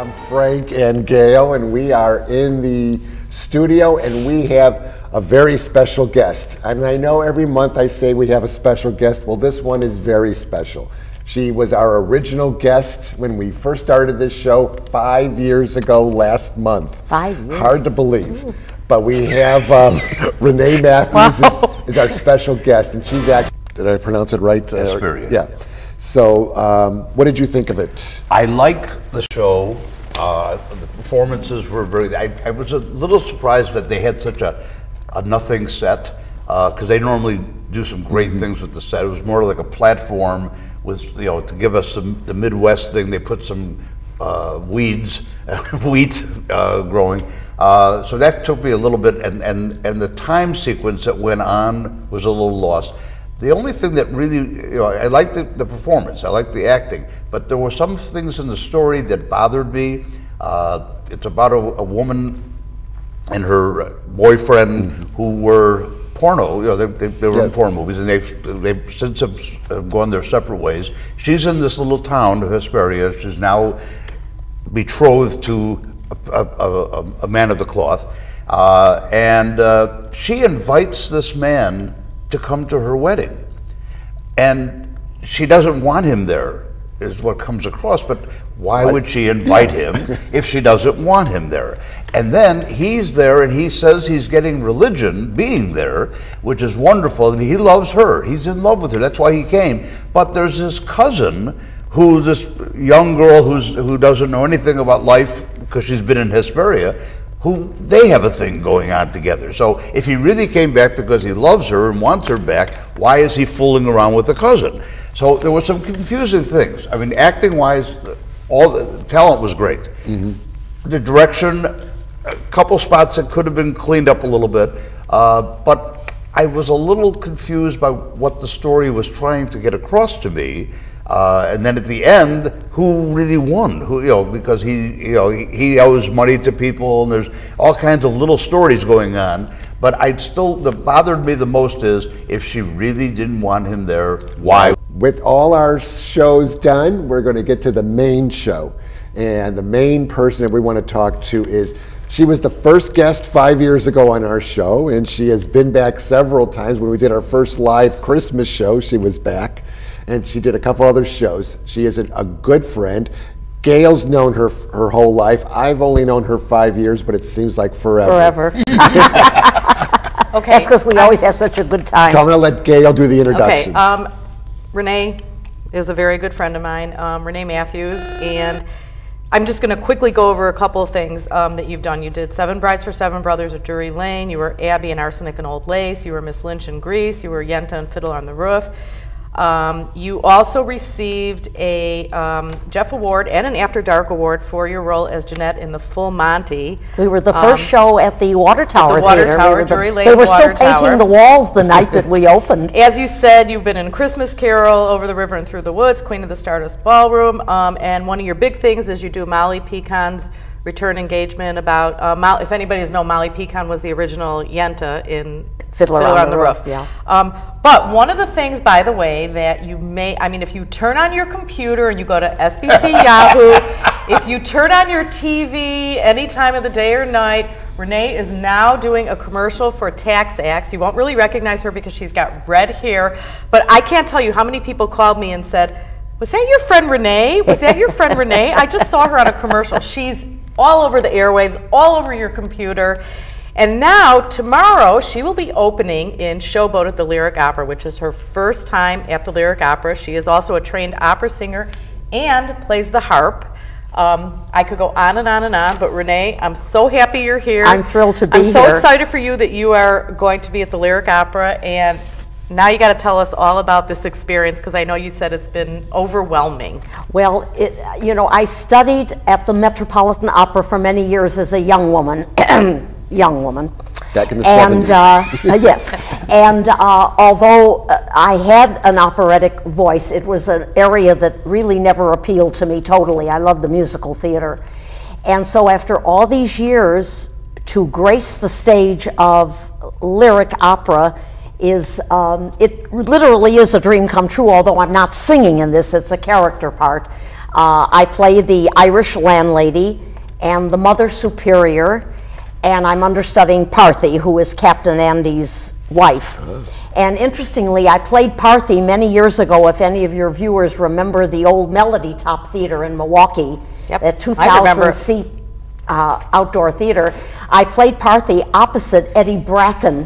I'm Frank and Gail, and we are in the studio, and we have a very special guest. And I know every month I say we have a special guest. Well, this one is very special. She was our original guest when we first started this show 5 years ago last month. 5 years? Hard to believe. Ooh. But we have Renee Mathews is our special guest, and she's actually, did I pronounce it right? Hesperia. Yeah. So, what did you think of it? I like the show. The performances were very. I was a little surprised that they had such a nothing set, because they normally do some great things with the set. It was more like a platform with, you know, to give us the Midwest thing. They put some weeds, wheat growing. So that took me a little bit, and the time sequence that went on was a little lost. The only thing that really, you know, I liked the performance, I liked the acting, but there were some things in the story that bothered me. It's about a woman and her boyfriend who were porno, you know, they were in porn movies, and they've since have gone their separate ways. She's in this little town of Hesperia. She's now betrothed to a man of the cloth, and she invites this man to come to her wedding, and she doesn't want him there, is what comes across. But why would she invite him if she doesn't want him there? And then he's there, and he says he's getting religion being there, which is wonderful, and he loves her. He's in love with her. That's why he came. But there's this cousin, who's this young girl who doesn't know anything about life because she's been in Hesperia, who they have a thing going on together. So if he really came back because he loves her and wants her back, why is he fooling around with the cousin? So there were some confusing things. I mean, acting-wise, all the talent was great. The direction, a couple spots that could have been cleaned up a little bit, but I was a little confused by what the story was trying to get across to me. And then at the end, who really won? Who, you know, because he he owes money to people, and there's all kinds of little stories going on. But what bothered me the most is, if she really didn't want him there, why? With all our shows done, we're going to get to the main show, and the main person that we want to talk to is. She was the first guest 5 years ago on our show, and she has been back several times. When we did our first live Christmas show, she was back. And she did a couple other shows. She is a good friend. Gail's known her whole life. I've only known her 5 years, but it seems like forever. Forever. Okay. That's because we always have such a good time. So I'm going to let Gail do the introductions. Okay. Renee is a very good friend of mine, Renee Mathews, and I'm just going to quickly go over a couple of things that you've done. You did Seven Brides for Seven Brothers at Drury Lane. You were Abby in Arsenic and Old Lace. You were Miss Lynch in Grease. You were Yenta in Fiddler on the Roof. You also received a Jeff Award and an After Dark Award for your role as Jeanette in The Full Monty. We were the first show at the Water Tower Water Theater. Tower, Drury Lane They were Water still painting Tower. the walls the night that we opened. As you said, you've been in Christmas Carol, Over the River and Through the Woods, Queen of the Stardust Ballroom, and one of your big things is you do Molly Pecan's return engagement about, if anybody doesn't know, Molly Pecan was the original Yenta in Fiddler on the Roof. Yeah. But one of the things, by the way, that you may, I mean, if you turn on your computer and you go to SBC Yahoo, if you turn on your TV any time of the day or night, Renee is now doing a commercial for TaxAct. You won't really recognize her because she's got red hair, but I can't tell you how many people called me and said, was that your friend Renee? Was that your friend Renee? I just saw her on a commercial. She's all over the airwaves, all over your computer. And now, tomorrow, she will be opening in Showboat at the Lyric Opera, which is her first time at the Lyric Opera. She is also a trained opera singer and plays the harp. I could go on and on and on, but Renee, I'm so happy you're here. I'm thrilled to be here. I'm so excited for you that you are going to be at the Lyric Opera, and now you got to tell us all about this experience, because I know you said it's been overwhelming. Well, you know, I studied at the Metropolitan Opera for many years as a young woman. Back in the 70s. Yes, and although I had an operatic voice, it was an area that really never appealed to me totally. I love the musical theater. And so after all these years, to grace the stage of lyric opera is, it literally is a dream come true, although I'm not singing in this, it's a character part. I play the Irish landlady and the Mother Superior, and I'm understudying Parthy, who is Captain Andy's wife. And interestingly, I played Parthy many years ago, if any of your viewers remember the old Melody Top Theater in Milwaukee, that 2,000 seat outdoor theater. I played Parthy opposite Eddie Bracken,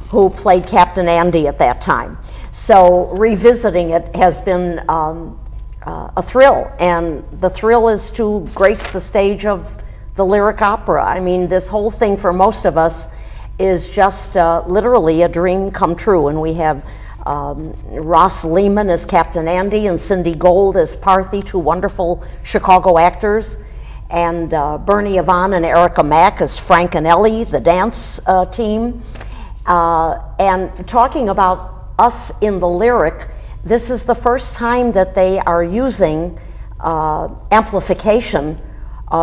who played Captain Andy at that time. So revisiting it has been a thrill, and the thrill is to grace the stage of the lyric opera. I mean, this whole thing for most of us is just literally a dream come true, and we have Ross Lehman as Captain Andy and Cindy Gold as Parthy, two wonderful Chicago actors, and Bernie Yvonne and Erica Mack as Frank and Ellie, the dance team. And talking about us in the lyric, this is the first time that they are using amplification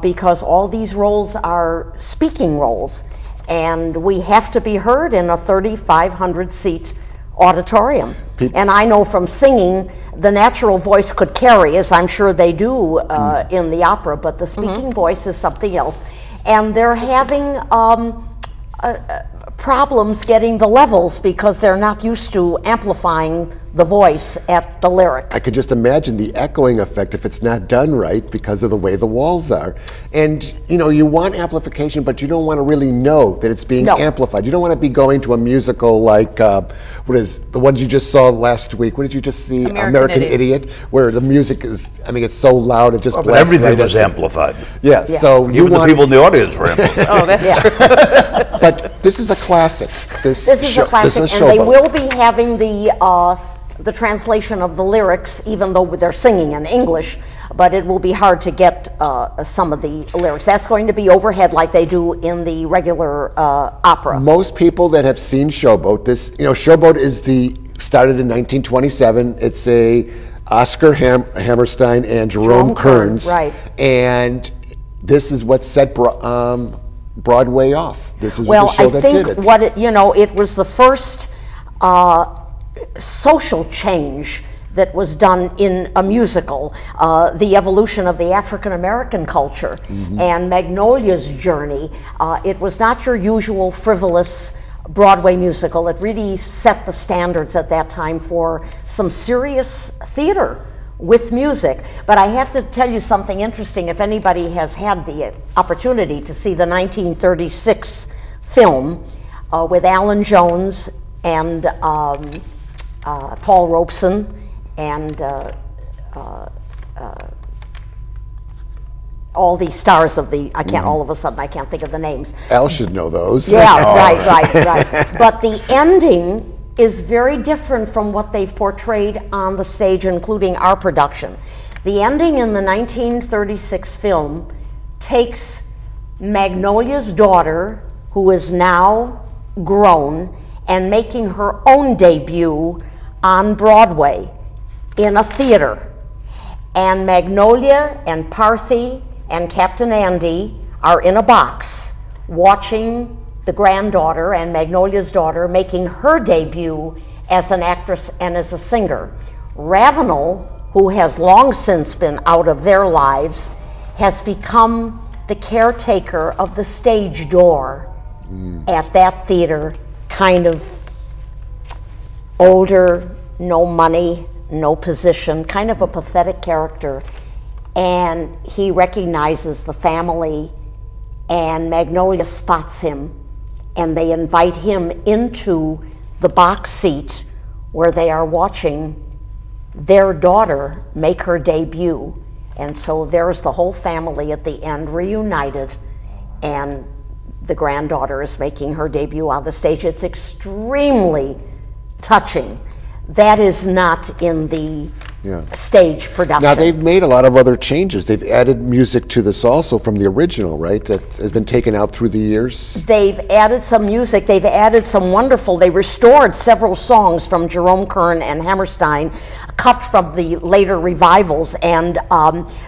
because all these roles are speaking roles, and we have to be heard in a 3,500 seat auditorium. And I know from singing, the natural voice could carry, as I'm sure they do in the opera, but the speaking voice is something else. And they're having problems getting the levels because they're not used to amplifying the voice at the lyric. I could just imagine the echoing effect if it's not done right because of the way the walls are. And you know, you want amplification, but you don't want to really know that it's being amplified. You don't want to be going to a musical like, what is the ones you just saw last week? What did you just see? American Idiot, where the music is, I mean, it's so loud, it just blasts. But everything right was amplified. Yeah, so you even the people in the audience were amplified. Oh, that's true. But this is a classic. This is a classic, and they will be having the translation of the lyrics, even though they're singing in English, but it will be hard to get some of the lyrics. That's going to be overhead like they do in the regular opera. Most people that have seen Showboat, Showboat is started in 1927. It's a Oscar Hammerstein and Jerome Kearns. Right. And this is what set Broadway off. This is the show that did it. Well, I think it was the first social change that was done in a musical, the evolution of the African American culture and Magnolia's journey. It was not your usual frivolous Broadway musical. It really set the standards at that time for some serious theater with music. But I have to tell you something interesting. If anybody has had the opportunity to see the 1936 film with Alan Jones and Paul Robeson and all the stars of the, all of a sudden I can't think of the names. Al should know those. Yeah, right. But the ending is very different from what they've portrayed on the stage, including our production. The ending in the 1936 film takes Magnolia's daughter, who is now grown, and making her own debut on Broadway in a theater. And Magnolia and Parthy and Captain Andy are in a box watching the granddaughter and Magnolia's daughter making her debut as an actress and as a singer. Ravenel, who has long since been out of their lives, has become the caretaker of the stage door at that theater, kind of older, no money, no position, kind of a pathetic character. And he recognizes the family, and Magnolia spots him, and they invite him into the box seat where they are watching their daughter make her debut. And so there's the whole family at the end reunited, and the granddaughter is making her debut on the stage. It's extremely touching. That is not in the stage production. Now they've made a lot of other changes. They've added music to this also from the original, right? That has been taken out through the years. They've added some music. They've added some wonderful. They restored several songs from Jerome Kern and Hammerstein, cut from the later revivals. And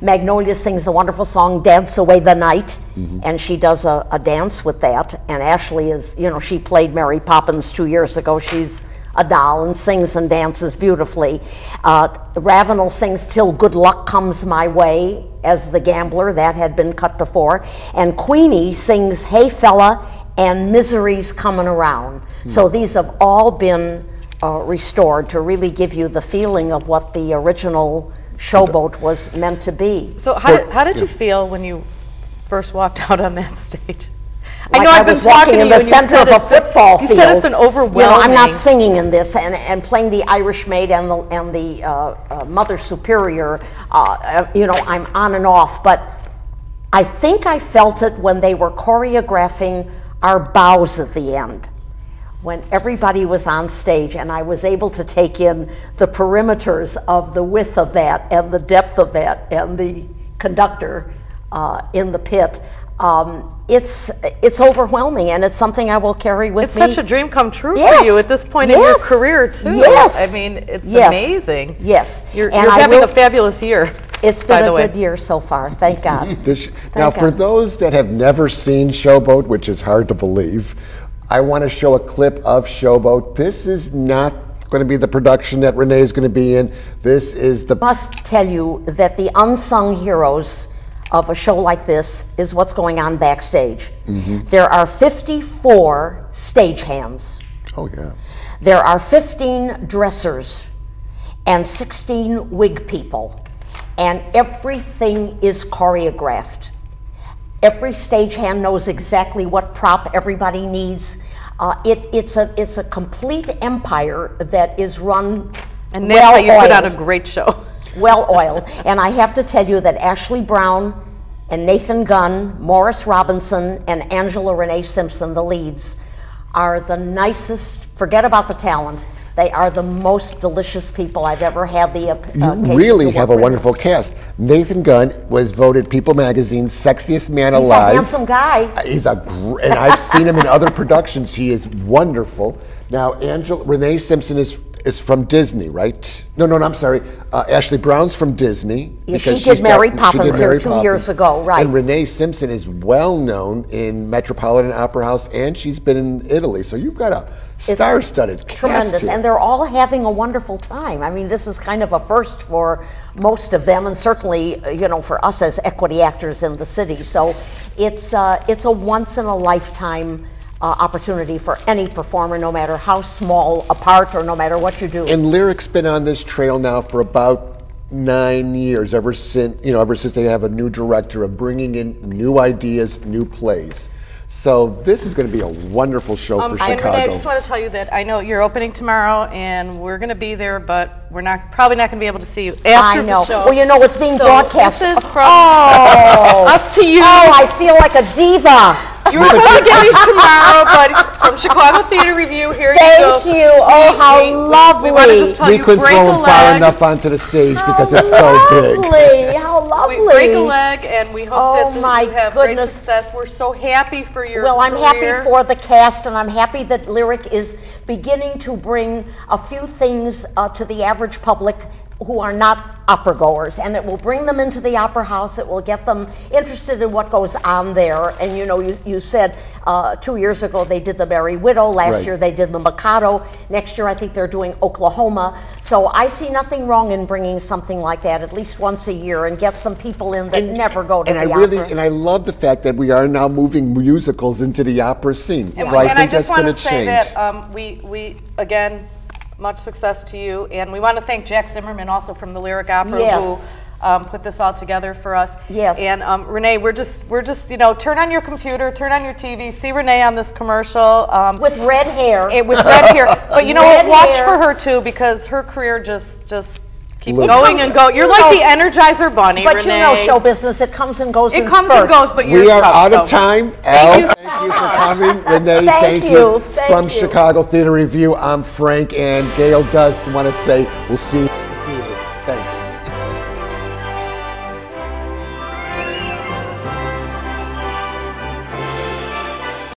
Magnolia sings the wonderful song "Dance Away the Night," and she does a dance with that. And Ashley is, she played Mary Poppins 2 years ago. She's a doll and sings and dances beautifully. Ravenel sings Till Good Luck Comes My Way as the gambler. That had been cut before. And Queenie sings Hey Fella and Misery's Coming Around. So these have all been restored to really give you the feeling of what the original Showboat was meant to be. So how did you feel when you first walked out on that stage? Like I know I've been talking to you in the and you center said of a football field. You said it's been overwhelming. You know, I'm not singing in this, and playing the Irish maid and the Mother Superior. You know, I'm on and off, but I think I felt it when they were choreographing our bows at the end, when everybody was on stage, and I was able to take in the perimeters of the width of that and the depth of that and the conductor in the pit. It's overwhelming, and it's something I will carry with me. It's such a dream come true Yes. for you at this point in your career, too. Yes. I mean, it's amazing. Yes. You're having a fabulous year. It's been a good year so far, thank God. Now, for those that have never seen Showboat, which is hard to believe, I want to show a clip of Showboat. This is not going to be the production that Renee is going to be in. This is the... I must tell you that the unsung heroes of a show like this is what's going on backstage. There are 54 stagehands. Oh, yeah. There are 15 dressers and 16 wig people, and everything is choreographed. Every stagehand knows exactly what prop everybody needs. It's a complete empire that is run And that's how you put on a great show. Well-oiled. And I have to tell you that Ashley Brown and Nathan Gunn, Morris Robinson, and Angela Renee Simpson, the leads, are the nicest, forget about the talent, they are the most delicious people I've ever had the occasion You really to have a work with. wonderful cast. Nathan Gunn was voted People Magazine's sexiest man alive. He's a handsome guy. He's and I've seen him in other productions. He is wonderful. Now, Renee Simpson is from Disney, right? No, I'm sorry. Ashley Brown's from Disney. Yeah, she did Mary Poppins here 2 years ago, right. And Renee Simpson is well known in Metropolitan Opera House, and she's been in Italy. So you've got a star-studded cast Tremendous, here. and they're all having a wonderful time. I mean, this is kind of a first for most of them, and certainly, you know, for us as equity actors in the city. So it's a once-in-a-lifetime opportunity for any performer, no matter how small a part or no matter what you do. And Lyric's been on this trail now for about 9 years, ever since they have a new director of bringing in new ideas, new plays. So this is going to be a wonderful show for Chicago. I just want to tell you that I know you're opening tomorrow, and we're going to be there, but we're probably not going to be able to see you after the show. Well, you know, it's being broadcast. This is from us to you. Oh, I feel like a diva. You were supposed to get these tomorrow, but from Chicago Theater Review, here you go. Thank you. Oh, how lovely. We want to just tell We you, couldn't break throw a him far leg. enough onto the stage because it's so big. How lovely. We break a leg, and we hope that my you have great success. We're so happy for your Well, I'm career. happy for the cast, and I'm happy that Lyric is beginning to bring a few things to the average public who are not opera goers, and it will bring them into the opera house. It will get them interested in what goes on there. And you know, you said 2 years ago they did the Merry Widow. Last year they did the Mikado. Next year I think they're doing Oklahoma. So I see nothing wrong in bringing something like that at least once a year and get some people in that never go to the opera. And I love the fact that we are now moving musicals into the opera scene. And, so I think just that's going want to to say change. that we again, much success to you, and we want to thank Jack Zimmerman also from the Lyric Opera who put this all together for us. Yes. And Renee, we're just you know, turn on your computer, turn on your TV, see Renee on this commercial with red hair. With red hair, but you know what? Watch for her too, because her career just keeps going and going. You're like the Energizer Bunny, but Renee. you know, show business, it comes and goes. It in comes spurts. and goes, but we are out of time. Thank you Thank you for coming. Renee, thank you. From Chicago Theater Review, I'm Frank, and Gail does want to say we'll see you.